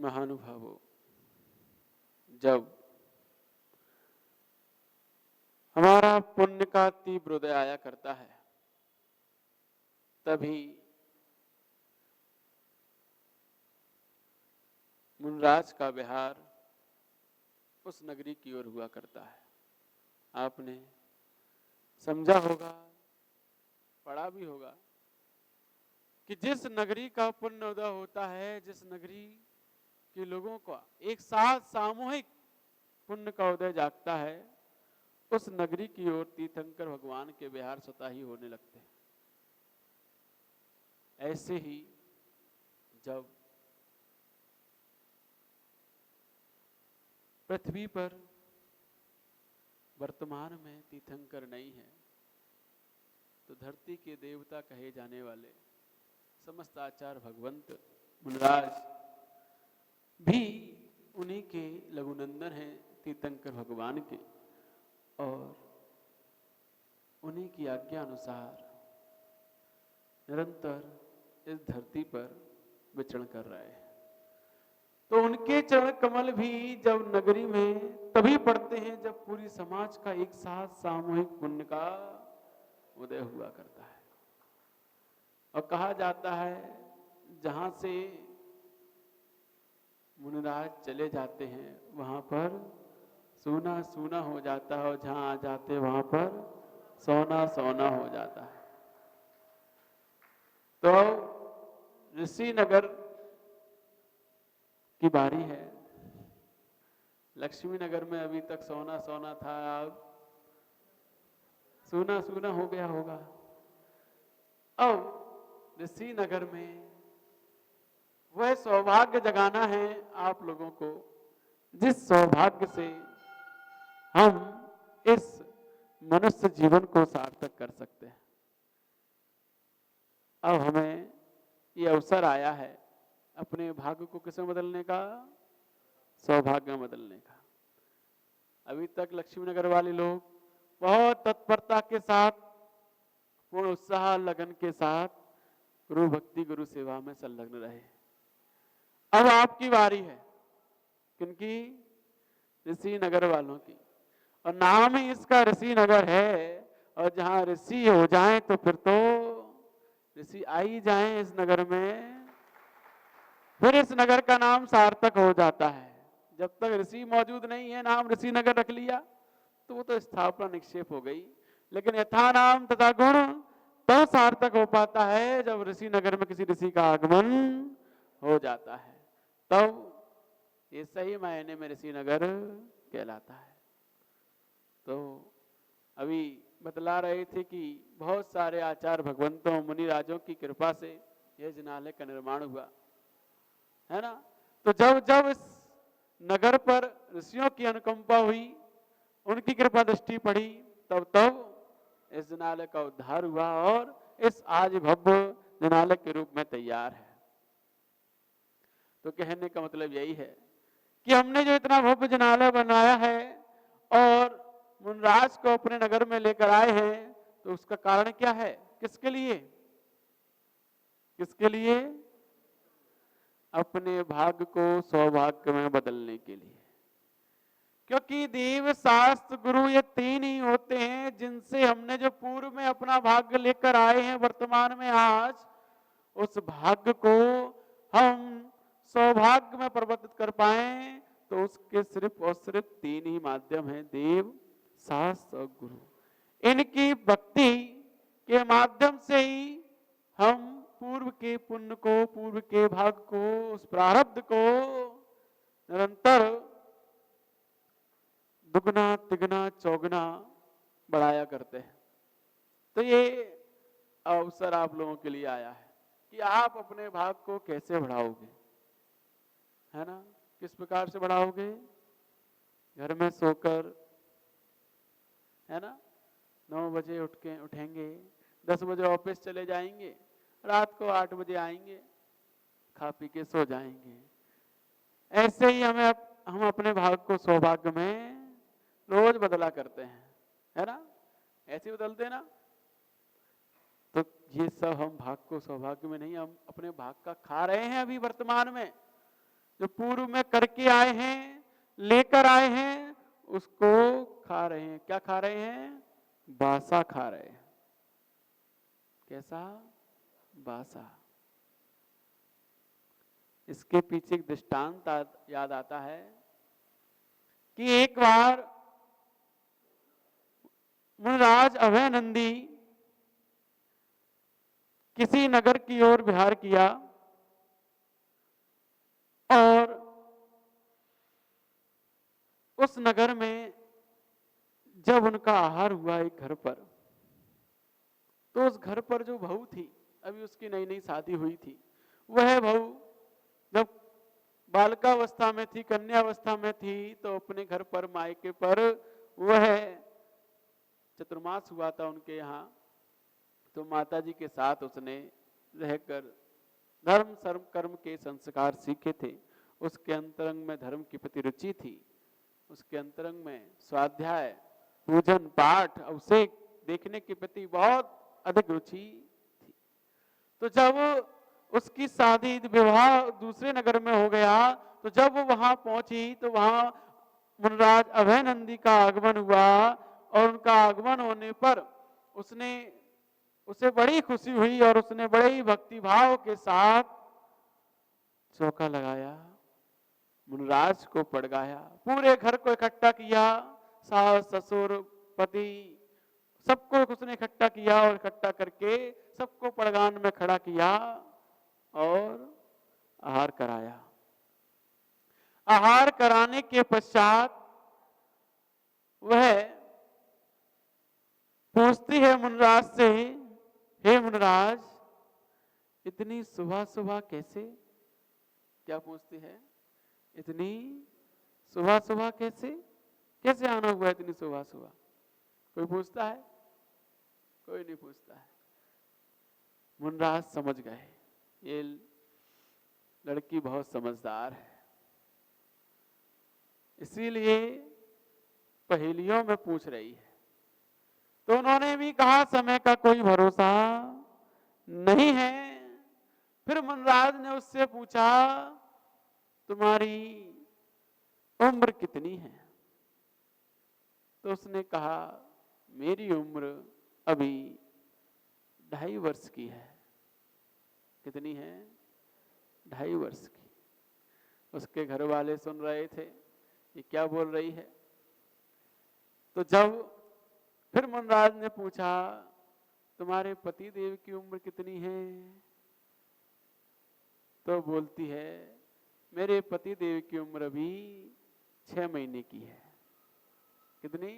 महानुभावों, जब हमारा पुण्य का तीव्र उदय आया करता है तभी मुनराज का विहार उस नगरी की ओर हुआ करता है। आपने समझा होगा, पढ़ा भी होगा कि जिस नगरी का पुण्य उदय होता है, जिस नगरी के लोगों का एक साथ सामूहिक पुण्य का उदय जागता है, उस नगरी की ओर तीर्थंकर भगवान के विहार स्वतः ही होने लगते हैं। ऐसे ही जब पृथ्वी पर वर्तमान में तीर्थंकर नहीं है, तो धरती के देवता कहे जाने वाले समस्त आचार्य भगवंत मुनराज भी उन्हीं के लघुनंदन हैं, तीर्थंकर भगवान के, और उन्हीं की आज्ञा अनुसार निरंतर इस धरती पर विचरण कर रहे हैं। तो उनके चरण कमल भी जब नगरी में तभी पड़ते हैं जब पूरी समाज का एक साथ सामूहिक पुण्य का उदय हुआ करता है। और कहा जाता है जहां से मुनिराज चले जाते हैं वहां पर सोना सोना हो जाता है, और जहां आ जाते वहां पर सोना सोना हो जाता है। तो ऋषि नगर की बारी है। लक्ष्मी नगर में अभी तक सोना सोना था, अब सोना सोना हो गया होगा। अब ऋषि नगर में वह सौभाग्य जगाना है आप लोगों को, जिस सौभाग्य से हम इस मनुष्य जीवन को सार्थक कर सकते हैं। अब हमें ये अवसर आया है अपने भाग्य को किसमें बदलने का, सौभाग्य में बदलने का। अभी तक लक्ष्मीनगर वाले लोग बहुत तत्परता के साथ, पूर्ण उत्साह लगन के साथ गुरु भक्ति गुरु सेवा में संलग्न रहे। अब आपकी बारी है, किनकी, ऋषि नगर वालों की। और नाम ही इसका ऋषि नगर है, और जहां ऋषि हो जाएं तो फिर तो ऋषि आ ही जाएं इस नगर में, फिर इस नगर का नाम सार्थक हो जाता है। जब तक ऋषि मौजूद नहीं है, नाम ऋषि नगर रख लिया तो वो तो स्थापना निक्षेप हो गई। लेकिन यथा नाम तथा गुण तो सार्थक हो पाता है जब ऋषि नगर में किसी ऋषि का आगमन हो जाता है, तब ये सही मायने में ऋषि नगर कहलाता है। तो अभी बतला रहे थे कि बहुत सारे आचार्य भगवंतों मुनि राजों की कृपा से यह जिनालय का निर्माण हुआ है ना। तो जब जब इस नगर पर ऋषियों की अनुकंपा हुई, उनकी कृपा दृष्टि पड़ी, तब तब इस जिनालय का उद्धार हुआ और इस आज भव्य जिनालय के रूप में तैयार है। तो कहने का मतलब यही है कि हमने जो इतना भव्य जिनालय बनाया है और मुनराज को अपने नगर में लेकर आए हैं, तो उसका कारण क्या है, किसके लिए, किसके लिए, अपने भाग्य को सौभाग्य में बदलने के लिए। क्योंकि देव शास्त्र गुरु ये तीन ही होते हैं जिनसे हमने जो पूर्व में अपना भाग्य लेकर आए हैं, वर्तमान में आज उस भाग्य को हम सौभाग्य में परिवर्तित कर पाए, तो उसके सिर्फ और सिर्फ तीन ही माध्यम हैं, देव शास्त्र और गुरु। इनकी भक्ति के माध्यम से ही हम पूर्व के पुण्य को, पूर्व के भाग्य को, उस प्रारब्ध को निरंतर दुगना तिगना चौगुना बढ़ाया करते हैं। तो ये अवसर आप लोगों के लिए आया है कि आप अपने भाग को कैसे बढ़ाओगे, है ना। किस प्रकार से बढ़ाओगे, घर में सोकर, है ना, 9 बजे उठेंगे, 10 बजे ऑफिस चले जाएंगे, रात को 8 बजे आएंगे, खा पी के सो जाएंगे। ऐसे ही हम अपने भाग को सौभाग्य में रोज बदला करते हैं, है ना, ऐसे बदलते ना। तो ये सब हम भाग को सौभाग्य में नहीं, हम अपने भाग का खा रहे हैं अभी वर्तमान में। जो पूर्व में करके आए हैं, लेकर आए हैं, उसको खा रहे हैं। क्या खा रहे हैं? बासा खा रहे हैं। कैसा? बासा। इसके पीछे एक दृष्टांत याद आता है कि एक बार मुनिराज अभय नंदी किसी नगर की ओर विहार किया और उस नगर में जब उनका आहार हुआ एक घर पर, तो उस घर पर जो बहू थी, अभी उसकी नई नई शादी हुई थी, वह बहू जब बालिकावस्था में थी, कन्यावस्था में थी, तो अपने घर पर मायके पर वह चतुर्मास हुआ था उनके यहाँ, तो माता जी के साथ उसने रहकर धर्म सर्व कर्म के संस्कार सीखे थे। उसके अंतरंग में धर्म की प्रति रुचि थी, उसके अंतरंग में स्वाध्याय, पूजन, पाठ, अभिषेक देखने के प्रति बहुत अधिक रुचि थी। तो जब उसकी शादी विवाह दूसरे नगर में हो गया, तो जब वो वहां पहुंची तो वहां मुनिराज अभय नंदी का आगमन हुआ और उनका आगमन होने पर उसे बड़ी खुशी हुई और उसने बड़े ही भक्तिभाव के साथ चौका लगाया, मुनिराज को पड़गाया, पूरे घर को इकट्ठा किया, सास ससुर पति सबको उसने इकट्ठा किया और इकट्ठा करके सबको पड़गान में खड़ा किया और आहार कराया। आहार कराने के पश्चात वह पूछती है मुनिराज से, हे मुनिराज, इतनी सुबह सुबह कैसे? क्या पूछती है? इतनी सुबह सुबह कैसे आना हुआ इतनी सुबह सुबह? कोई पूछता है? कोई नहीं पूछता है। मुनिराज समझ गए, ये लड़की बहुत समझदार है, इसीलिए पहेलियों में पूछ रही है। तो उन्होंने भी कहा समय का कोई भरोसा नहीं है। फिर मुनिराज ने उससे पूछा, तुम्हारी उम्र कितनी है? तो उसने कहा, मेरी उम्र अभी 2.5 वर्ष की है। कितनी है? 2.5 वर्ष की। उसके घर वाले सुन रहे थे, ये क्या बोल रही है। तो जब फिर मुनिराज ने पूछा, तुम्हारे पति देव की उम्र कितनी है? तो बोलती है, मेरे पति देव की उम्र अभी 6 महीने की है। कितनी?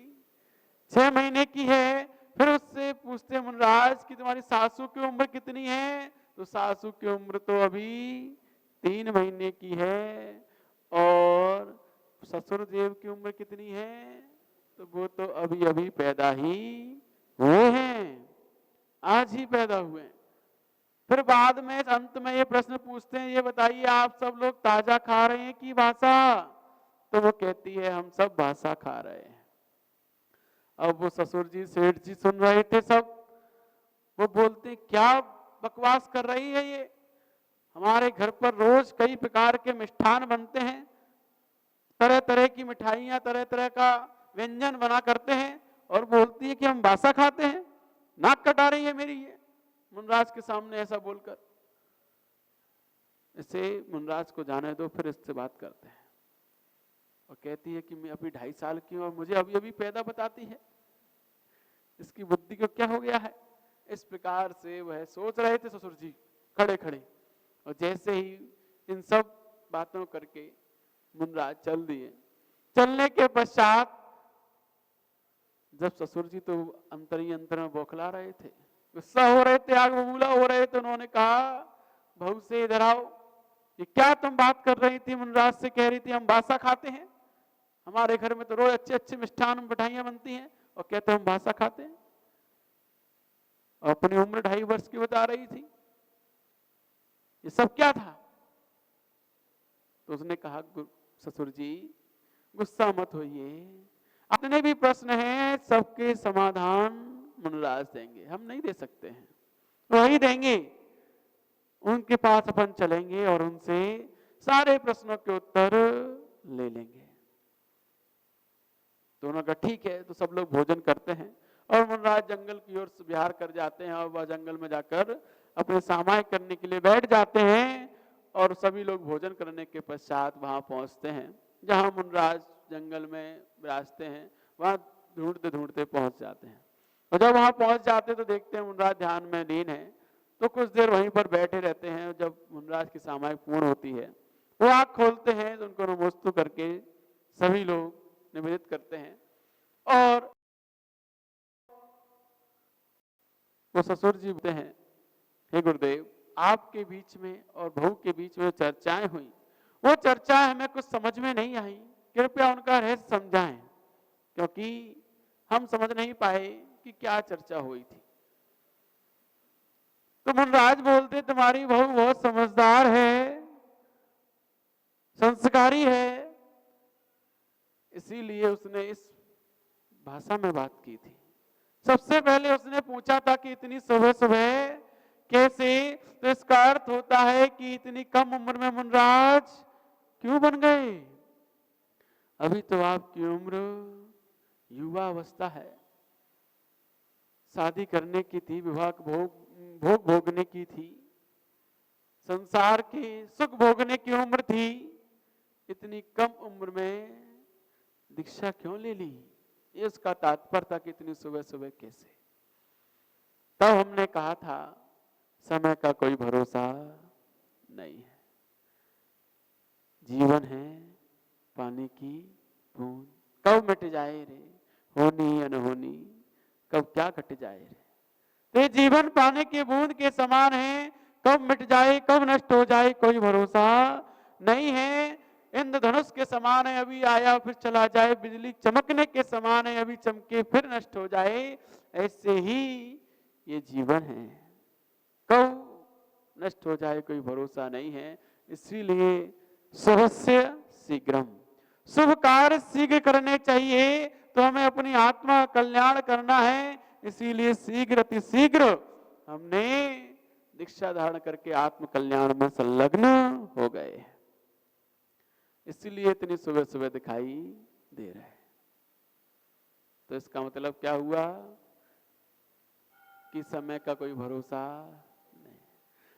6 महीने की है। फिर उससे पूछते मुनिराज कि तुम्हारी सासू की उम्र कितनी है? तो सासू की उम्र तो अभी 3 महीने की है। और ससुर देव की उम्र कितनी है? तो वो तो अभी अभी पैदा ही हुए हैं, आज ही पैदा हुए हैं। फिर बाद में अंत में ये प्रश्न पूछते हैं, ये बताइए आप सब लोग ताजा खा रहे हैं कि बासा? तो वो कहती है, हम सब बासा खा रहे हैं। अब वो ससुर जी, सेठ जी सुन रहे थे सब। वो बोलते, क्या बकवास कर रही है ये? हमारे घर पर रोज कई प्रकार के मिष्ठान बनते हैं, तरह तरह की मिठाइयां, तरह तरह का व्यंजन बना करते हैं, और बोलती है कि हम बासा खाते हैं। नाक कटा रही है मेरी ये मुनिराज के सामने ऐसा बोलकर। इसे मुनिराज को जाने दो, फिर इससे बात करते हैं। और कहती है कि मैं अभी 2.5 साल की हूं और मुझे अभी अभी पैदा बताती है, इसकी बुद्धि को क्या हो गया है? इस प्रकार से वह सोच रहे थे ससुर जी खड़े खड़े। और जैसे ही इन सब बातों करके मुनिराज चल दिए। चलने के पश्चात जब ससुर जी तो अंतर ही अंतर में बौखला रहे थे, गुस्सा हो रहे थे, आग बबूला हो रहे थे, उन्होंने कहा, बहू से इधर आओ, ये क्या तुम बात कर रही थी? मुनिराज से कह रही थी हम बासा खाते हैं, हमारे घर में तो रोज अच्छे अच्छे मिष्ठान मिठाइयां बनती हैं, और कहते हम बासा खाते हैं। और अपनी उम्र 2.5 वर्ष की बता रही थी। ये सब क्या था? तो उसने कहा, ससुर जी गुस्सा मत होइए, अपने भी प्रश्न हैं, सबके समाधान मुनिराज देंगे, हम नहीं दे सकते हैं, वही देंगे। उनके पास अपन चलेंगे और उनसे सारे प्रश्नों के उत्तर ले लेंगे। दोनों का ठीक है, तो सब लोग भोजन करते हैं और मुनराज जंगल की ओर से विहार कर जाते हैं और वह जंगल में जाकर अपने सामायिक करने के लिए बैठ जाते हैं और सभी लोग भोजन करने के पश्चात वहां पहुंचते हैं जहां मुनराज जंगल में विराजते हैं। वहां ढूंढते ढूंढते पहुंच जाते हैं और जब वहां पहुंच जाते तो देखते हैं मुनराज ध्यान में लीन है, तो कुछ देर वहीं पर बैठे रहते हैं। जब मुनराज की सामायिक पूर्ण होती है, वो आँख खोलते हैं तो उनको नमोस्तु करके सभी लोग निवेदित करते हैं और वो ससुर जी बोलते हैं, हे गुरुदेव, आपके बीच में और बहू के बीच में चर्चाएं हुई, वो चर्चाएं हमें कुछ समझ में नहीं आई, कृपया उनका रहस्य समझाएं, क्योंकि हम समझ नहीं पाए कि क्या चर्चा हुई थी। तो मुनराज बोलते, तुम्हारी बहू बहुत समझदार है, संस्कारी है, इसीलिए उसने इस भाषा में बात की थी। सबसे पहले उसने पूछा था कि इतनी सुबह सुबह कैसे, तो इसका अर्थ होता है कि इतनी कम उम्र में मुनराज क्यों बन गए? अभी तो आपकी उम्र युवा अवस्था है, शादी करने की थी, विवाह भोग भोगने की थी, संसार के सुख भोगने की उम्र थी, इतनी कम उम्र में दीक्षा क्यों ले ली? ये उसका तात्पर्य था कि इतनी सुबह सुबह कैसे। तब हमने कहा था समय का कोई भरोसा नहीं है, जीवन है पानी की बूंद, कब मिट जाए रे, होनी अनहोनी, कब क्या घट जाए रे। तो ये जीवन पानी की बूंद के समान है, कब मिट जाए कब नष्ट हो जाए कोई भरोसा नहीं है। इंद्रधनुष के समान है, अभी आया फिर चला जाए, बिजली चमकने के समान है, अभी चमके फिर नष्ट हो जाए। ऐसे ही ये जीवन है, कब नष्ट हो जाए कोई भरोसा नहीं है। इसीलिए शुभस्य शीघ्रम, शुभ कार्य शीघ्र करने चाहिए, तो हमें अपनी आत्मा कल्याण करना है। इसीलिए शीघ्र अति शीघ्र हमने दीक्षा धारण करके आत्म कल्याण में संलग्न हो गए, इसीलिए इतनी सुबह सुबह दिखाई दे रहा है। तो इसका मतलब क्या हुआ कि समय का कोई भरोसा नहीं।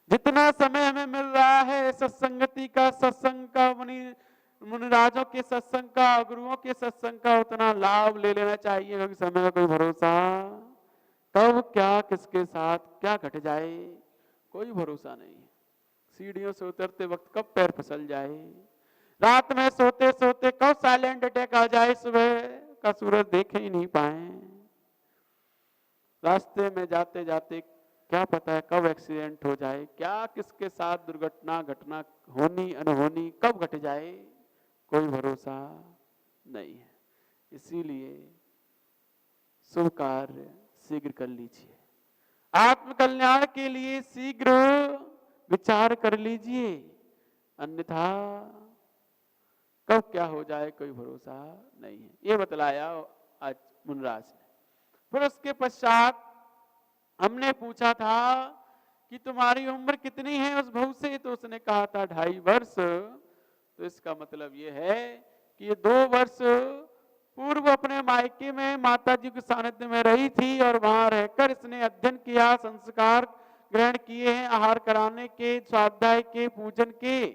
जितना समय हमें मिल रहा है सत्संगति का, सत्संग का, मुनिराजों के सत्संग का, गुरुओं के सत्संग का, उतना लाभ ले लेना चाहिए, क्योंकि समय का कोई भरोसा, कब क्या किसके साथ क्या घट जाए कोई भरोसा नहीं। सीढ़ियों से उतरते वक्त कब पैर फिसल जाए, रात में सोते सोते कब साइलेंट अटैक आ जाए, सुबह का सूरज देख ही नहीं पाए, रास्ते में जाते जाते क्या पता है कब एक्सीडेंट हो जाए, क्या किसके साथ दुर्घटना घटना होनी अनहोनी कब घट जाए कोई भरोसा नहीं है। इसीलिए शुभ कार्य शीघ्र कर लीजिए, आत्म कल्याण के लिए शीघ्र विचार कर लीजिए, अन्यथा कब क्या हो जाए कोई भरोसा नहीं है। ये बतलाया आज मुनराज ने। फिर उसके पश्चात हमने पूछा था कि तुम्हारी उम्र कितनी है उस बहू से, तो उसने कहा था 2.5 वर्ष। तो इसका मतलब ये है कि ये 2 वर्ष पूर्व अपने मायके में माता जी के सानिध्य में रही थी और वहां रहकर इसने अध्ययन किया, संस्कार ग्रहण किए हैं, आहार कराने के, स्वाध्याय के, पूजन के,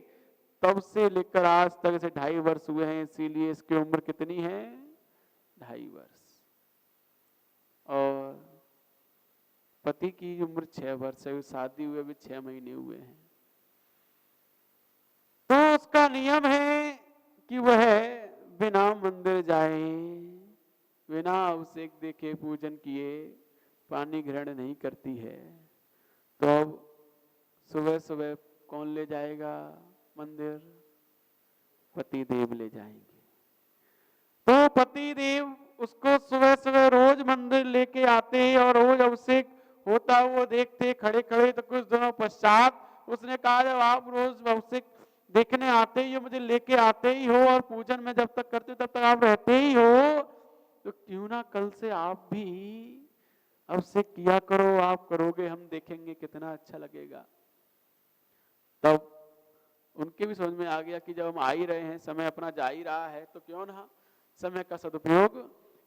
तब से लेकर आज तक इसे 2.5 वर्ष हुए हैं। इसीलिए इसकी उम्र कितनी है? 2.5 वर्ष। और पति की उम्र 6 वर्ष है, शादी हुए अभी 6 महीने हुए हैं। तो उसका नियम है कि वह बिना मंदिर जाए, बिना अभिषेक देखे, पूजन किए पानी ग्रहण नहीं करती है। तो अब सुबह सुबह कौन ले जाएगा मंदिर? पति देव ले जाएंगे। तो पति देव उसको सुबह सुबह रोज मंदिर लेके आते हैं और रोज अभिषेक होता हुआ देखते खड़े खड़े। तो कुछ दिनों पश्चात उसने कहा जब आप रोज अभिषेक देखने आते ही हो, मुझे लेके आते ही हो और पूजन में जब तक करते हो तब तक आप रहते ही हो, तो क्यों ना कल से आप भी अभिषेक किया करो, आप करोगे हम देखेंगे कितना अच्छा लगेगा। तब उनके भी समझ में आ गया कि जब हम आ ही रहे हैं, समय अपना जा ही रहा है, तो क्यों ना समय का सदुपयोग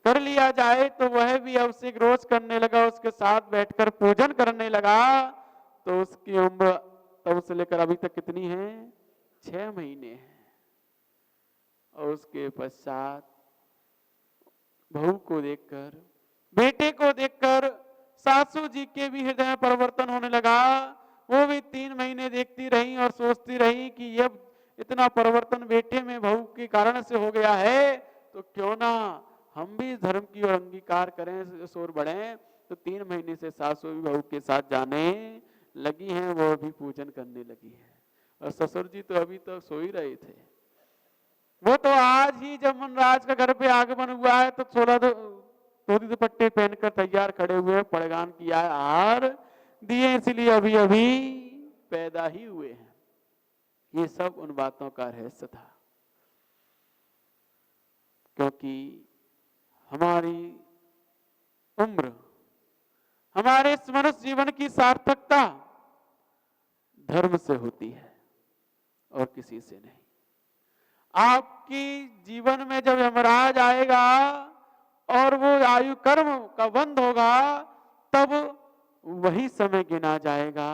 कर लिया जाए। तो वह भी अभिषेक रोज करने लगा, उसके साथ बैठकर पूजन करने लगा। तो उसकी उम्र तब से लेकर अभी तक कितनी है? 6 महीने है। और उसके पश्चात बहू को देखकर, बेटे को देखकर सासू जी के भी हृदय में परिवर्तन होने लगा। वो भी 3 महीने देखती रही और सोचती रही कि ये इतना परिवर्तन बेटे में बहू के कारण से हो गया है, तो क्यों ना हम भी धर्म की ओर अंगीकार करें, इस ओर बढ़े। तो 3 महीने से सासू भी बहू के साथ जाने लगी हैं, वो भी पूजन करने लगी है। और ससुर जी तो अभी तक सो ही रहे थे। वो तो आज ही जब राज का घर पे आगमन हुआ है, तो 16 धोती दुपट्टे पहनकर तैयार खड़े हुए, पड़गान किया है, हार दिए, इसलिए अभी अभी पैदा ही हुए हैं। ये सब उन बातों का रहस्य था, क्योंकि हमारी उम्र, हमारे इस मनुष्य जीवन की सार्थकता धर्म से होती है और किसी से नहीं। आपकी जीवन में जब यमराज आएगा और वो आयु कर्म का बंद होगा, तब वही समय गिना जाएगा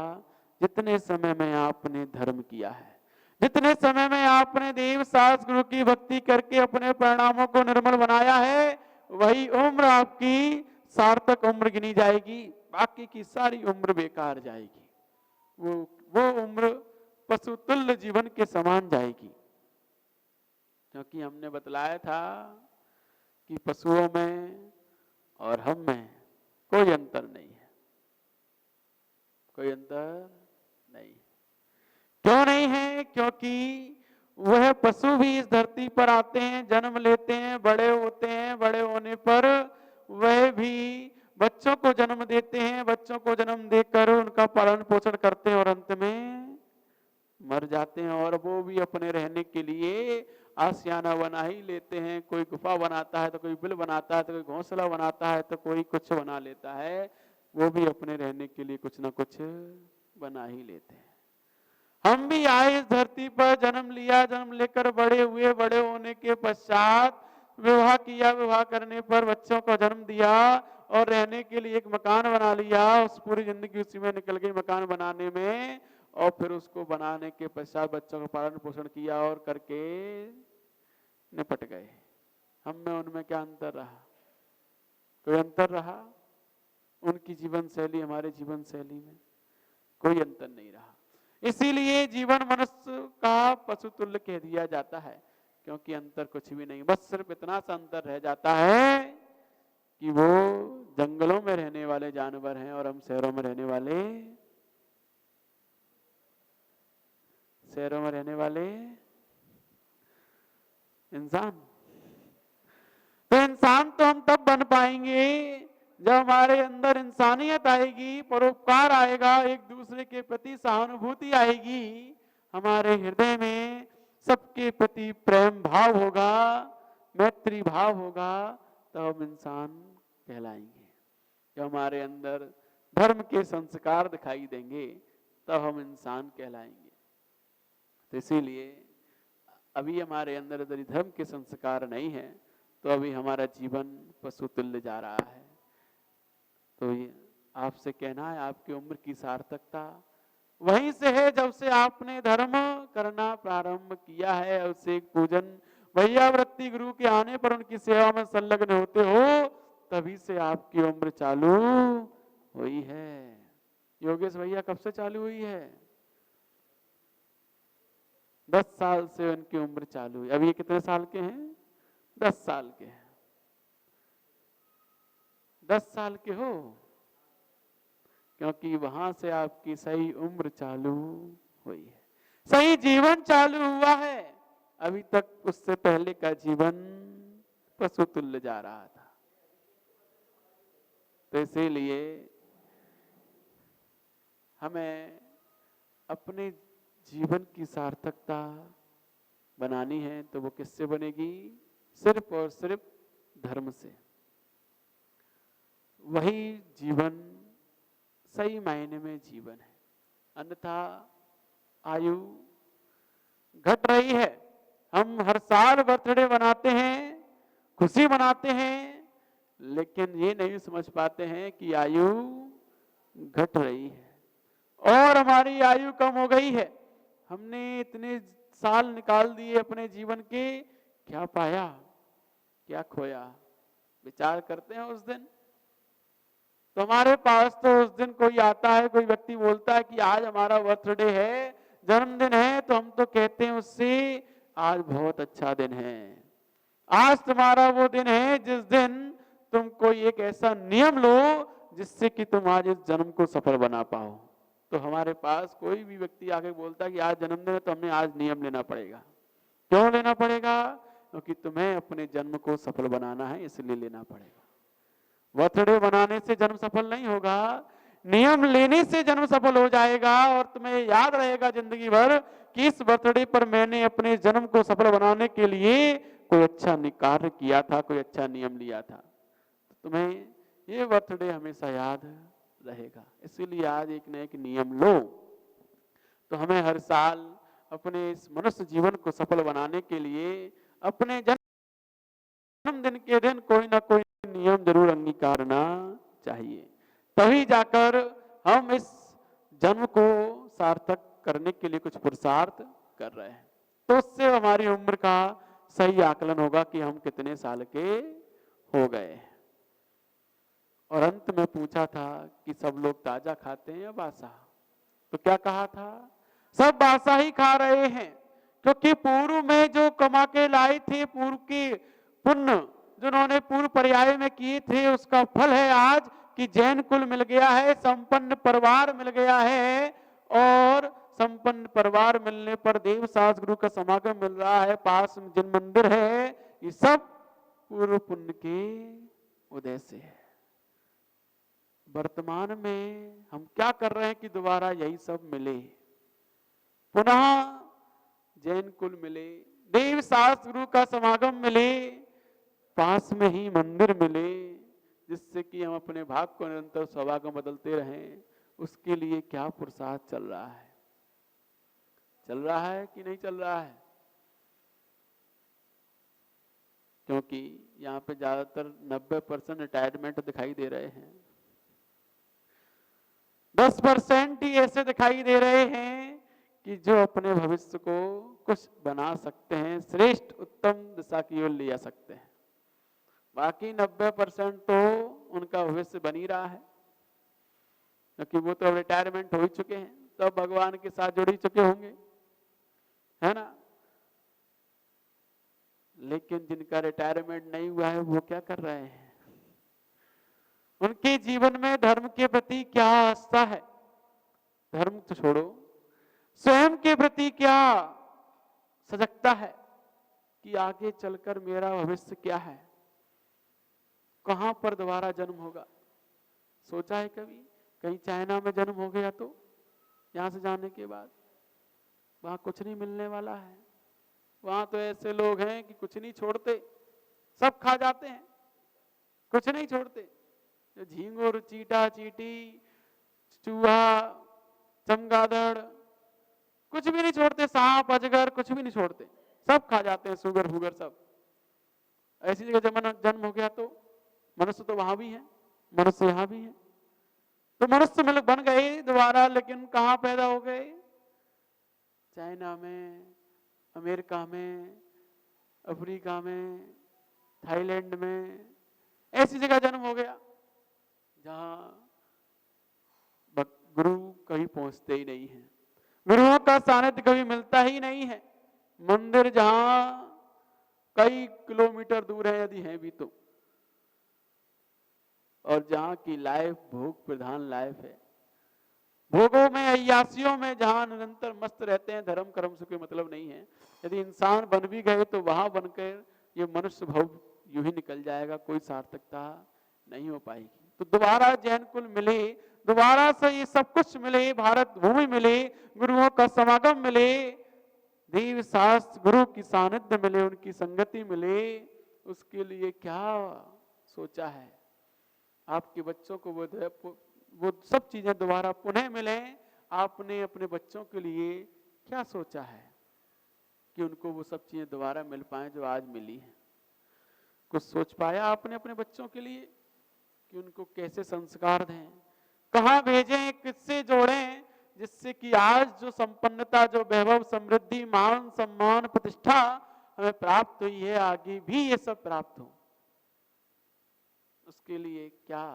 जितने समय में आपने धर्म किया है, जितने समय में आपने देव शास्त्र गुरु की भक्ति करके अपने परिणामों को निर्मल बनाया है, वही उम्र आपकी सार्थक उम्र गिनी जाएगी। बाकी की सारी उम्र बेकार जाएगी। वो उम्र पशु तुल्य जीवन के समान जाएगी। क्योंकि हमने बतलाया था कि पशुओं में और हम में कोई अंतर नहीं है, कोई अंतर नहीं। क्यों नहीं है? क्योंकि वह पशु भी इस धरती पर आते हैं, जन्म लेते हैं, बड़े होते हैं, बड़े होने पर वह भी बच्चों को जन्म देते हैं, बच्चों को जन्म देकर उनका पालन पोषण करते हैं और अंत में मर जाते हैं। और वो भी अपने रहने के लिए आशियाना बना ही लेते हैं। कोई गुफा बनाता है, तो कोई बिल बनाता है, तो कोई घोंसला बनाता है, तो कोई कुछ बना लेता है। वो भी अपने रहने के लिए कुछ ना कुछ बना ही लेते हैं। हम भी आए इस धरती पर, जन्म लिया, जन्म लेकर बड़े हुए, बड़े होने के पश्चात विवाह किया, विवाह करने पर बच्चों को जन्म दिया और रहने के लिए एक मकान बना लिया। उस पूरी जिंदगी उसी में निकल गई मकान बनाने में, और फिर उसको बनाने के पश्चात बच्चों का पालन पोषण किया और करके निपट गए। हम में उनमें क्या अंतर रहा? कोई अंतर रहा? उनकी जीवन शैली हमारे जीवन शैली में कोई अंतर नहीं रहा। इसीलिए जीवन मनुष्य का पशु तुल्य कह दिया जाता है, क्योंकि अंतर कुछ भी नहीं। बस सिर्फ इतना सा अंतर रह जाता है कि वो जंगलों में रहने वाले जानवर हैं और हम शहरों में रहने वाले इंसान। तो इंसान तो हम तब बन पाएंगे जब हमारे अंदर इंसानियत आएगी, परोपकार आएगा, एक दूसरे के प्रति सहानुभूति आएगी, हमारे हृदय में सबके प्रति प्रेम भाव होगा, मैत्री भाव होगा, तो हम इंसान कहलाएंगे। जब हमारे अंदर धर्म के संस्कार दिखाई देंगे, तब हम इंसान कहलाएंगे। तो इसीलिए अभी हमारे अंदर यदि धर्म के संस्कार नहीं है, तो अभी हमारा जीवन पशु तुल्य जा रहा है। तो ये आपसे कहना है, आपकी उम्र की सार्थकता वहीं से है जब से आपने धर्म करना प्रारंभ किया है। अभिषेक पूजन भैयावृत्ति गुरु के आने पर उनकी सेवा में संलग्न होते हो, तभी से आपकी उम्र चालू हुई है। योगेश भैया कब से चालू हुई है? 10 साल से उनकी उम्र चालू हुई। अभी ये कितने साल के हैं? 10 साल के हैं। 10 साल के हो, क्योंकि वहां से आपकी सही उम्र चालू हुई है, सही जीवन चालू हुआ है। अभी तक उससे पहले का जीवन पशु तुल्य जा रहा था। तो इसीलिए हमें अपने जीवन की सार्थकता बनानी है, तो वो किससे बनेगी? सिर्फ और सिर्फ धर्म से। वही जीवन सही मायने में जीवन है। अन्यथा आयु घट रही है। हम हर साल बर्थडे बनाते हैं, खुशी मनाते हैं, लेकिन ये नहीं समझ पाते हैं कि आयु घट रही है और हमारी आयु कम हो गई है। हमने इतने साल निकाल दिए अपने जीवन के, क्या पाया, क्या खोया? विचार करते हैं उस दिन। तो हमारे पास तो उस दिन कोई आता है, कोई व्यक्ति बोलता है कि आज हमारा बर्थडे है, जन्मदिन है, तो हम तो कहते हैं उससे आज बहुत अच्छा दिन है, आज तुम्हारा वो दिन है जिस दिन तुम कोई एक ऐसा नियम लो जिससे कि तुम आज इस जन्म को सफल बना पाओ। तो हमारे पास कोई भी व्यक्ति आके बोलता है कि आज जन्मदिन है, तो हमें आज नियम लेना पड़ेगा। क्यों लेना पड़ेगा? क्योंकि तुम्हें अपने जन्म को सफल बनाना है, इसलिए लेना पड़ेगा। बर्थडे बनाने से जन्म सफल नहीं होगा, नियम लेने से जन्म सफल हो जाएगा। और तुम्हें याद रहेगा जिंदगी भर कि इस बर्थडे पर मैंने अपने जन्म को सफल बनाने के लिए कोई अच्छा कार्य किया था, कोई अच्छा नियम लिया था। तो तुम्हें ये बर्थडे हमेशा याद रहेगा। इसीलिए आज एक न एक नियम लो। तो हमें हर साल अपने इस मनुष्य जीवन को सफल बनाने के लिए अपने जन्मदिन के दिन कोई ना कोई नियम जरूर अंगीकार करना चाहिए, तभी जाकर हम इस जन्म को सार्थक करने के लिए कुछ पुरुषार्थ कर रहे हैं। तो उससे हमारी उम्र का सही आकलन होगा कि हम कितने साल के हो गए। और अंत में पूछा था कि सब लोग ताजा खाते हैं या बासा? तो क्या कहा था? सब बासा ही खा रहे हैं, क्योंकि पूर्व में जो कमा के लाए थे, पूर्व के पुण्य जिन्होंने पूर्व पर्याय में किए थे, उसका फल है आज कि जैन कुल मिल गया है, संपन्न परिवार मिल गया है। और संपन्न परिवार मिलने पर देव सास गुरु का समागम मिल रहा है, पास में जिन मंदिर है, ये सब पूर्व पुण्य के उदय से है। वर्तमान में हम क्या कर रहे हैं कि दोबारा यही सब मिले, पुनः जैन कुल मिले, देव सास गुरु का समागम मिले, पास में ही मंदिर मिले, जिससे कि हम अपने भाग को निरंतर सौभाग्य बदलते रहें। उसके लिए क्या पुरुषार्थ चल रहा है? चल रहा है कि नहीं चल रहा है? क्योंकि यहाँ पे ज्यादातर 90% रिटायरमेंट दिखाई दे रहे हैं, 10% ही ऐसे दिखाई दे रहे हैं कि जो अपने भविष्य को कुछ बना सकते हैं, श्रेष्ठ उत्तम दिशा की ओर ले जा सकते हैं। बाकी 90% तो उनका भविष्य बन ही रहा है, क्योंकि वो तो रिटायरमेंट हो ही चुके हैं, तो भगवान के साथ जुड़ ही चुके होंगे, है ना। लेकिन जिनका रिटायरमेंट नहीं हुआ है वो क्या कर रहे हैं? उनके जीवन में धर्म के प्रति क्या आस्था है? धर्म तो छोड़ो, स्वयं के प्रति क्या सजगता है कि आगे चलकर मेरा भविष्य क्या है, कहां पर दोबारा जन्म होगा? सोचा है कभी? कहीं चाइना में जन्म हो गया तो यहां से जाने के बाद वहां कुछ नहीं मिलने वाला है। वहां तो ऐसे लोग हैं कि कुछ नहीं छोड़ते, सब खा जाते हैं, कुछ नहीं छोड़ते। झींगुर, चीटा चीटी, चूहा, चमगादड़, कुछ भी नहीं छोड़ते, सांप अजगर कुछ भी नहीं छोड़ते, सब खा जाते हैं, सुगर फुगर सब। ऐसी जगह जन्म हो गया तो मनुष्य तो वहां भी है, मनुष्य यहां भी है, तो मनुष्य मिल बन गए दोबारा, लेकिन कहां पैदा हो गए? चाइना में, अमेरिका में, अफ्रीका में, थाईलैंड में, ऐसी जगह जन्म हो गया जहां गुरु कहीं पहुंचते ही नहीं है, गुरुओं का सानिध्य कभी मिलता ही नहीं है। मंदिर जहां कई किलोमीटर दूर है, यदि है भी तो, और जहां की लाइफ भोग प्रधान लाइफ है, भोगों में, अय्यासियों में जहां निरंतर मस्त रहते हैं, धर्म कर्म से कोई मतलब नहीं है। यदि इंसान बन भी गए तो वहां बनकर ये मनुष्य भाव यूं ही निकल जाएगा, कोई सार्थकता नहीं हो पाएगी। तो दोबारा जैन कुल मिले, दोबारा से ये सब कुछ मिले, भारत भूमि मिले, गुरुओं का समागम मिले, देव शास्त्र गुरु की सानिध्य मिले, उनकी संगति मिले, उसके लिए क्या सोचा है? आपके बच्चों को वो सब चीजें दोबारा पुनः मिले, आपने अपने बच्चों के लिए क्या सोचा है? कि उनको वो सब चीजें दोबारा मिल पाए जो आज मिली है? कुछ सोच पाया आपने अपने बच्चों के लिए कि उनको कैसे संस्कार दें, कहाँ भेजें, किससे जोड़ें, जिससे कि आज जो संपन्नता, जो वैभव, समृद्धि, मान सम्मान, प्रतिष्ठा हमें प्राप्त हुई है, आगे भी ये सब प्राप्त हो? उसके लिए क्या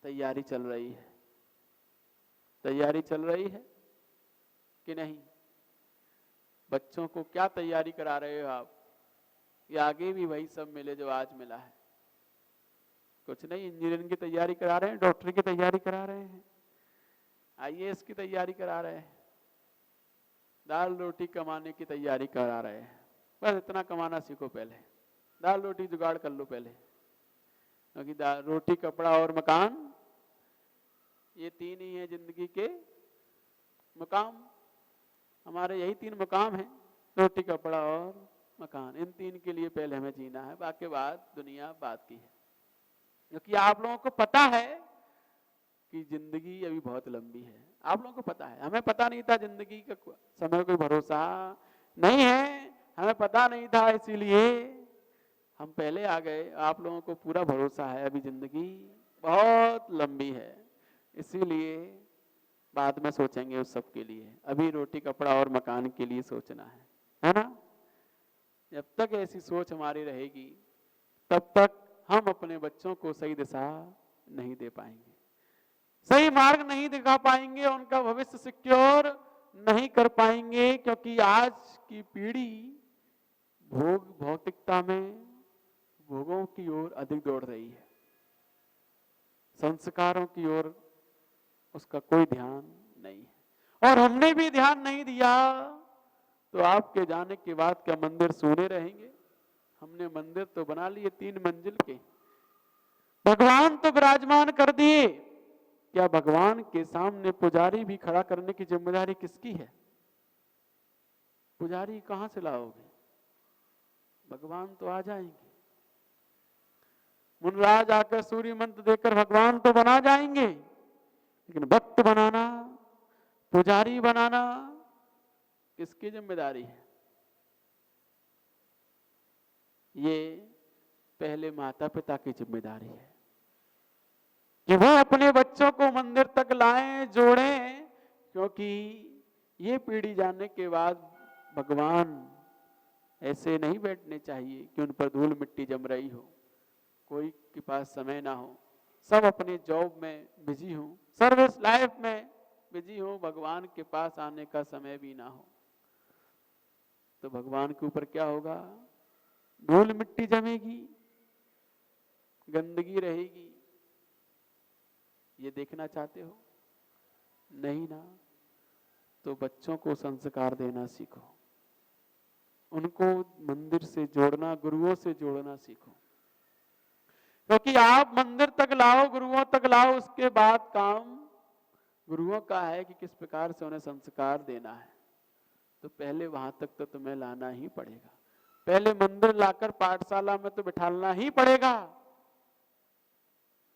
तैयारी चल रही है? तैयारी चल रही है कि नहीं? बच्चों को क्या तैयारी करा रहे हो आप? ये आगे भी वही सब मिले जो आज मिला है? कुछ नहीं, इंजीनियरिंग की तैयारी करा रहे हैं, डॉक्टरी की तैयारी करा रहे हैं, आईएएस की तैयारी करा रहे हैं, दाल रोटी कमाने की तैयारी करा रहे हैं। बस इतना कमाना सीखो, पहले दाल रोटी जुगाड़ कर लो पहले, क्योंकि दाल रोटी, कपड़ा और मकान, ये तीन ही है जिंदगी के मुकाम। हमारे यही तीन मुकाम हैं, रोटी, कपड़ा और मकान। इन तीन के लिए पहले हमें जीना है, बाकी बात दुनिया बात की है। क्योंकि आप लोगों को पता है कि जिंदगी अभी बहुत लंबी है, आप लोगों को पता है। हमें पता नहीं था, जिंदगी का समय कोई भरोसा नहीं है, हमें पता नहीं था, इसीलिए हम पहले आ गए। आप लोगों को पूरा भरोसा है, अभी जिंदगी बहुत लंबी है, इसीलिए बाद में सोचेंगे उस सब के लिए। अभी रोटी, कपड़ा और मकान के लिए सोचना है ना? जब तक ऐसी सोच हमारी रहेगी, तब तक हम अपने बच्चों को सही दिशा नहीं दे पाएंगे, सही मार्ग नहीं दिखा पाएंगे, उनका भविष्य सिक्योर नहीं कर पाएंगे। क्योंकि आज की पीढ़ी भौतिकता में भोगों की ओर अधिक दौड़ रही है, संस्कारों की ओर उसका कोई ध्यान नहीं है। और हमने भी ध्यान नहीं दिया तो आपके जाने के बाद क्या मंदिर सूने रहेंगे? हमने मंदिर तो बना लिए 3 मंजिल के, भगवान तो विराजमान कर दिए, क्या भगवान के सामने पुजारी भी खड़ा करने की जिम्मेदारी किसकी है? पुजारी कहां से लाओगे? भगवान तो आ जाएंगे, मुनराज आकर सूर्य मंत्र देकर भगवान तो बना जाएंगे, लेकिन भक्त बनाना, पुजारी बनाना किसकी जिम्मेदारी है? ये पहले माता पिता की जिम्मेदारी है कि वो अपने बच्चों को मंदिर तक लाएं, जोड़ें। क्योंकि ये पीढ़ी जाने के बाद भगवान ऐसे नहीं बैठने चाहिए कि उन पर धूल मिट्टी जम रही हो, कोई के पास समय ना हो, सब अपने जॉब में बिजी हो, सर्विस लाइफ में बिजी हो, भगवान के पास आने का समय भी ना हो। तो भगवान के ऊपर क्या होगा? धूल मिट्टी जमेगी, गंदगी रहेगी। ये देखना चाहते हो? नहीं ना। तो बच्चों को संस्कार देना सीखो, उनको मंदिर से जोड़ना, गुरुओं से जोड़ना सीखो। क्योंकि आप मंदिर तक लाओ, गुरुओं तक लाओ, उसके बाद काम गुरुओं का है कि किस प्रकार से उन्हें संस्कार देना है। तो पहले वहां तक तो तुम्हें लाना ही पड़ेगा, पहले मंदिर लाकर पाठशाला में तो बिठालना ही पड़ेगा।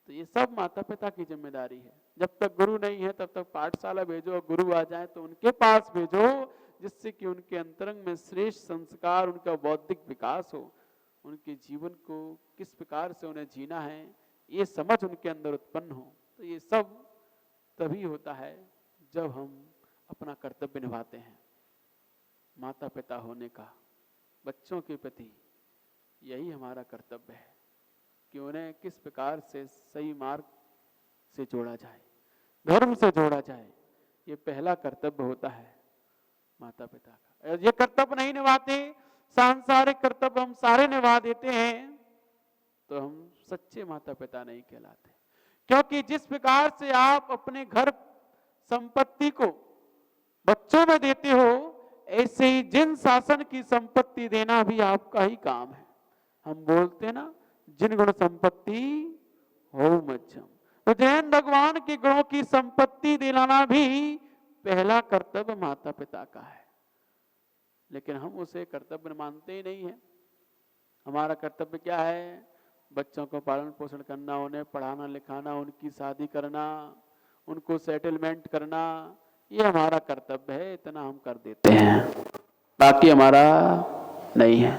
तो ये सब माता पिता की जिम्मेदारी है। जब तक गुरु नहीं है तब तक पाठशाला भेजो, और गुरु आ जाए तो उनके पास भेजो, जिससे कि उनके अंतरंग में श्रेष्ठ संस्कार, उनका बौद्धिक विकास हो, उनके जीवन को किस प्रकार से उन्हें जीना है ये समझ उनके अंदर उत्पन्न हो। तो ये सब तभी होता है जब हम अपना कर्तव्य निभाते हैं माता पिता होने का। बच्चों के प्रति यही हमारा कर्तव्य है कि उन्हें किस प्रकार से सही मार्ग से जोड़ा जाए, धर्म से जोड़ा जाए। ये पहला कर्तव्य होता है माता पिता का। ये कर्तव्य नहीं निभाते, सांसारिक कर्तव्य हम सारे निभा देते हैं, तो हम सच्चे माता पिता नहीं कहलाते। क्योंकि जिस प्रकार से आप अपने घर संपत्ति को बच्चों में देते हो, ऐसे ही जिन शासन की संपत्ति देना भी आपका ही काम है। हम बोलते हैं ना, जिन गुण संपत्ति हो मध्यम। तो जैन भगवान के गुणों की संपत्ति दिलाना भी पहला कर्तव्य माता पिता का है। लेकिन हम उसे कर्तव्य मानते ही नहीं है। हमारा कर्तव्य क्या है? बच्चों को पालन पोषण करना, उन्हें पढ़ाना लिखाना, उनकी शादी करना, उनको सेटलमेंट करना, ये हमारा कर्तव्य है, इतना हम कर देते हैं। बाकी हमारा नहीं है।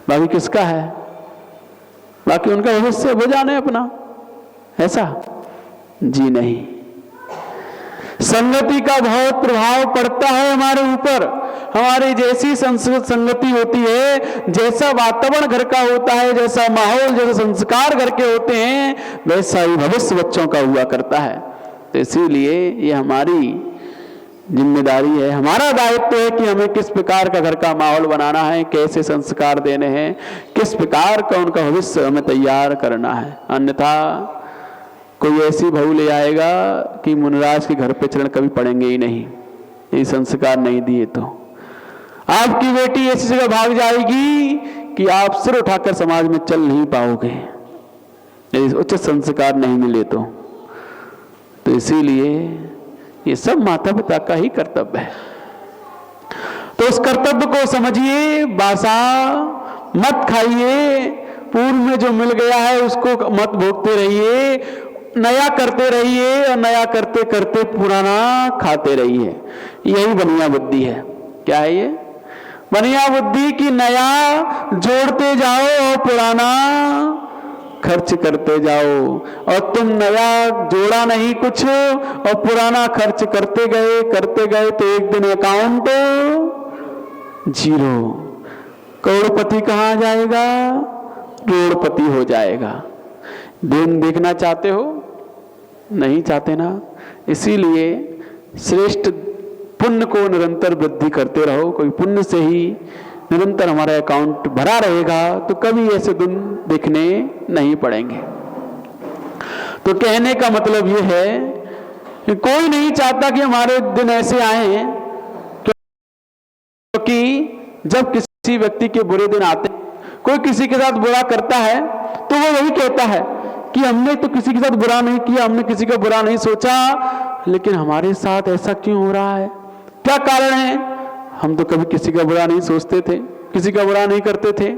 बाकी किसका है? बाकी उनका भविष्य वो जाने अपना, ऐसा जी नहीं। संगति का बहुत प्रभाव पड़ता है हमारे ऊपर। हमारी जैसी संगति होती है, जैसा वातावरण घर का होता है, जैसा माहौल, जैसे संस्कार घर के होते हैं, वैसा ही भविष्य बच्चों का हुआ करता है। तो इसीलिए ये हमारी जिम्मेदारी है, हमारा दायित्व है कि हमें किस प्रकार का घर का माहौल बनाना है, कैसे संस्कार देने हैं, किस प्रकार का उनका भविष्य हमें तैयार करना है। अन्यथा कोई ऐसी बहू ले आएगा कि मुनिराज के घर पे चरण कभी पड़ेंगे ही नहीं, ये संस्कार नहीं दिए तो। आपकी बेटी ऐसी जगह भाग जाएगी कि आप सिर उठाकर समाज में चल नहीं पाओगे, यदि उचित संस्कार नहीं मिले तो। इसीलिए ये सब माता पिता का ही कर्तव्य है। तो उस कर्तव्य को समझिए, बासा मत खाइए, पूर्व में जो मिल गया है उसको मत भोगते रहिए, नया करते रहिए और नया करते करते पुराना खाते रहिए। यही बनिया बुद्धि है। क्या है ये? बनिया बुद्धि की नया जोड़ते जाओ और पुराना खर्च करते जाओ। और तुम नया जोड़ा नहीं कुछ और पुराना खर्च करते गए तो एक दिन अकाउंट जीरो। करोड़पति कहाँ जाएगा? करोड़पति हो जाएगा। दिन देखना चाहते हो? नहीं चाहते ना। इसीलिए श्रेष्ठ पुण्य को निरंतर वृद्धि करते रहो। कोई पुण्य से ही निरंतर हमारा अकाउंट भरा रहेगा तो कभी ऐसे दिन दिखने नहीं पड़ेंगे। तो कहने का मतलब यह है कि कोई नहीं चाहता कि हमारे दिन ऐसे आए, क्योंकि जब किसी व्यक्ति के बुरे दिन आते, कोई किसी के साथ बुरा करता है तो वो यही कहता है कि हमने तो किसी के साथ बुरा नहीं किया, हमने किसी का बुरा नहीं सोचा, लेकिन हमारे साथ ऐसा क्यों हो रहा है? क्या कारण है? हम तो कभी किसी का बुरा नहीं सोचते थे, किसी का बुरा नहीं करते थे।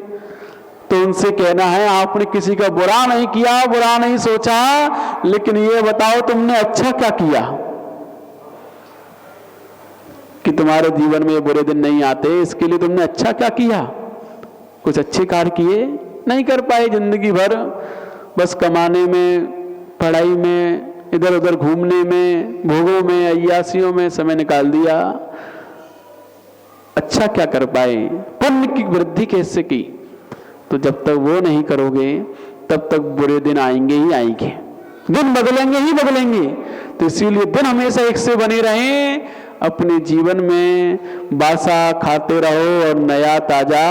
तो उनसे कहना है, आपने किसी का बुरा नहीं किया, बुरा नहीं सोचा, लेकिन ये बताओ तुमने अच्छा क्या किया कि तुम्हारे जीवन में ये बुरे दिन नहीं आते? इसके लिए तुमने अच्छा क्या किया? कुछ अच्छे कार्य किए? नहीं कर पाए। जिंदगी भर बस कमाने में, पढ़ाई में, इधर उधर घूमने में, भोगों में, अय्यासियों में समय निकाल दिया। अच्छा क्या कर पाए? पुण्य की वृद्धि कैसे की? तो जब तक वो नहीं करोगे तब तक बुरे दिन आएंगे ही आएंगे, दिन बदलेंगे ही बदलेंगे। तो इसीलिए दिन हमेशा एक से बने रहें। अपने जीवन में बासा खाते रहो और नया ताजा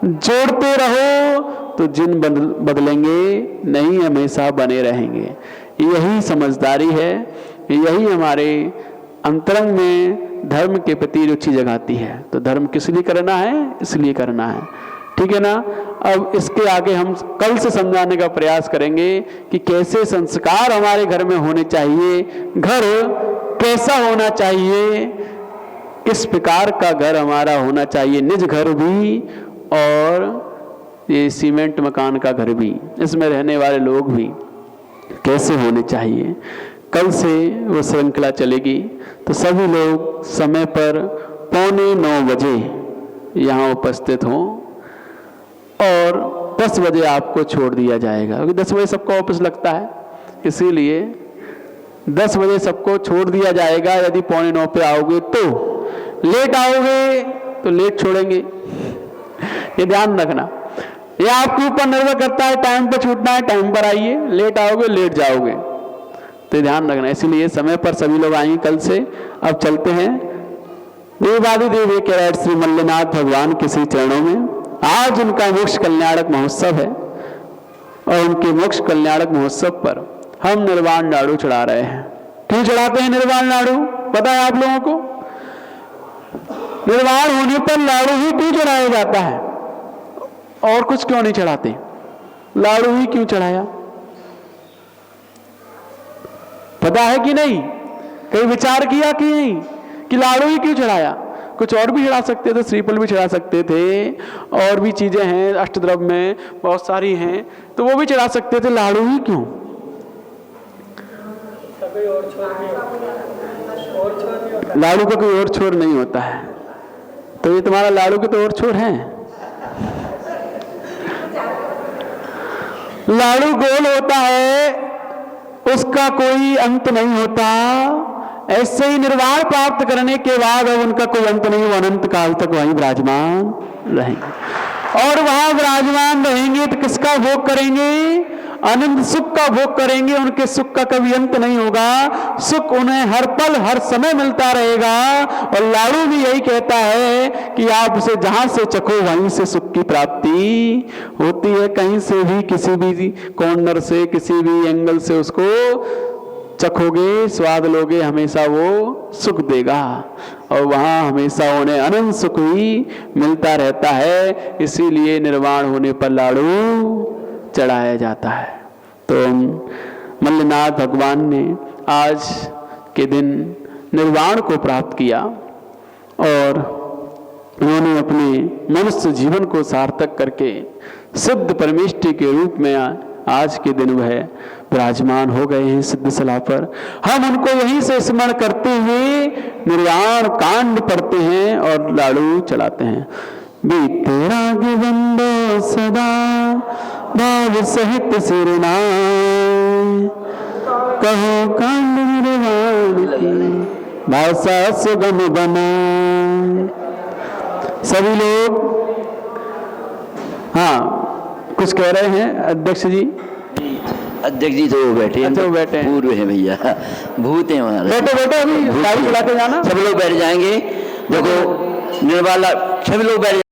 जोड़ते रहो, तो दिन बदलेंगे नहीं, हमेशा बने रहेंगे। यही समझदारी है, यही हमारे अंतरंग में धर्म के प्रति रुचि जगाती है। तो धर्म किस लिए करना है? इसलिए करना है, ठीक है ना। अब इसके आगे हम कल से समझाने का प्रयास करेंगे कि कैसे संस्कार हमारे घर में होने चाहिए, घर कैसा होना चाहिए, किस प्रकार का घर हमारा होना चाहिए, निज घर भी और ये सीमेंट मकान का घर भी, इसमें रहने वाले लोग भी कैसे होने चाहिए। कल से वो श्रृंखला चलेगी। तो सभी लोग समय पर 8:45 बजे यहाँ उपस्थित हों और 10 बजे आपको छोड़ दिया जाएगा, क्योंकि 10 बजे सबको ऑफिस लगता है। इसीलिए 10 बजे सबको छोड़ दिया जाएगा। यदि 8:45 पे आओगे तो, लेट आओगे तो लेट छोड़ेंगे, ये ध्यान रखना। ये आपके ऊपर निर्भर करता है, टाइम पर छूटना है टाइम पर आइए, लेट आओगे लेट जाओगे, तो ध्यान रखना। इसीलिए समय पर सभी लोग आएंगे कल से। अब चलते हैं देवादिदेव कैरेट श्री मल्लनाथ भगवान के श्री चरणों में। आज उनका मोक्ष कल्याणक महोत्सव है और उनके मोक्ष कल्याणक महोत्सव पर हम निर्वाण लाडू चढ़ा रहे हैं। क्यों चढ़ाते हैं निर्वाण लाडू? पता है आप लोगों को? निर्वाण होने पर लाडू ही क्यों चढ़ाया जाता है और कुछ क्यों नहीं चढ़ाते? लाडू ही क्यों चढ़ाया? पता है कि नहीं? कहीं विचार किया कि नहीं कि लाडू ही क्यों चढ़ाया? कुछ और भी चढ़ा सकते थे, श्रीफल भी चढ़ा सकते थे, और भी चीजें हैं अष्टद्रव्य में बहुत सारी हैं, तो वो भी चढ़ा सकते थे। लाडू ही क्यों? लाडू का कोई और छोर नहीं होता है। तो तो ये तुम्हारा लाड़ू की तो और छोर है। लाड़ू गोल होता है, उसका कोई अंत नहीं होता। ऐसे ही निर्वाण प्राप्त करने के बाद अब उनका कोई अंत नहीं, वो अनंत काल तक वहीं विराजमान रहेंगे। और वहां विराजमान रहेंगे तो किसका भोग करेंगे? अनंत सुख का भोग करेंगे। उनके सुख का कभी अंत नहीं होगा, सुख उन्हें हर पल हर समय मिलता रहेगा। और लाड़ू भी यही कहता है कि आप उसे जहां से चखो वहीं से सुख की प्राप्ति होती है। कहीं से भी, किसी भी कॉर्नर से, किसी भी एंगल से उसको चखोगे, स्वाद लोगे, हमेशा वो सुख देगा। और वहां हमेशा उन्हें अनंत सुख ही मिलता रहता है। इसीलिए निर्वाण होने पर लाड़ू चढ़ाया जाता है। तो मल्लनाथ भगवान ने आज के दिन निर्वाण को प्राप्त किया और उन्होंने अपने मनुष्य जीवन को सार्थक करके सिद्ध परमेष्टि के रूप में आज के दिन वह विराजमान हो गए हैं सिद्धशला पर। हम उनको यहीं से स्मरण करते हुए निर्वाण कांड पढ़ते हैं और लाड़ू चढ़ाते हैं। बीते राग बंदो सदा भाव सहित सिरनाय, कहो कांड निर्वाण की भाषा सुगम बनाए। सभी लोग हाँ कुछ कह रहे हैं अध्यक्ष जी? अध्यक्ष जी तो बैठे हैं। अच्छा वो बैठे हैं, पूर्व है भैया, भूत है वहां। बैठो बैठो, अभी गाड़ी चला के जाना। सब लोग बैठ जाएंगे। देखो निर्वाला, सभी लोग बैठ